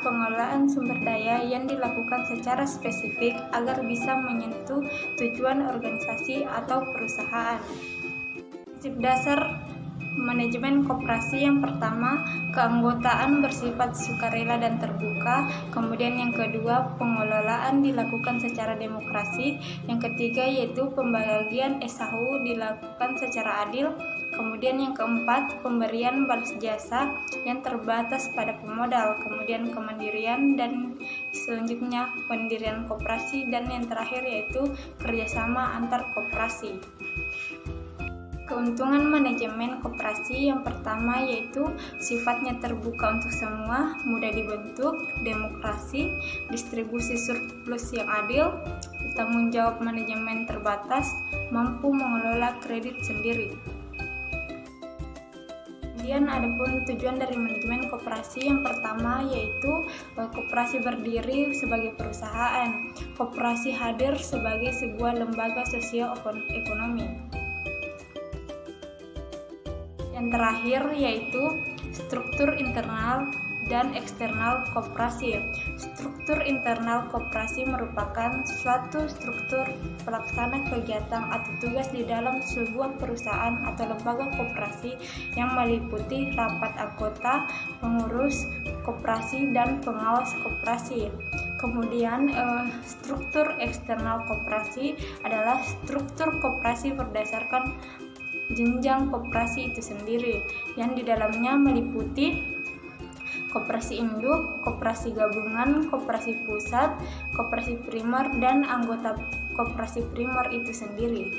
pengelolaan sumber daya yang dilakukan secara spesifik agar bisa menyentuh tujuan organisasi atau perusahaan. Prinsip dasar manajemen koperasi yang pertama, keanggotaan bersifat sukarela dan terbuka. Kemudian yang kedua, pengelolaan dilakukan secara demokrasi. Yang ketiga yaitu pembagian SHU dilakukan secara adil. Kemudian yang keempat, pemberian balas jasa yang terbatas pada pemodal. Kemudian kemandirian, dan selanjutnya pendirian koperasi, dan yang terakhir yaitu kerjasama antar koperasi. Keuntungan manajemen koperasi yang pertama yaitu sifatnya terbuka untuk semua, mudah dibentuk, demokrasi, distribusi surplus yang adil, tanggung jawab manajemen terbatas, mampu mengelola kredit sendiri. Kemudian adapun tujuan dari manajemen koperasi yang pertama yaitu koperasi berdiri sebagai perusahaan, koperasi hadir sebagai sebuah lembaga sosio-ekonomi. Yang terakhir yaitu struktur internal dan eksternal koperasi. Struktur internal koperasi merupakan suatu struktur pelaksana kegiatan atau tugas di dalam sebuah perusahaan atau lembaga koperasi yang meliputi rapat anggota, pengurus koperasi, dan pengawas koperasi. Kemudian struktur eksternal koperasi adalah struktur koperasi berdasarkan jenjang koperasi itu sendiri, yang di dalamnya meliputi koperasi induk, koperasi gabungan, koperasi pusat, koperasi primer, dan anggota koperasi primer itu sendiri.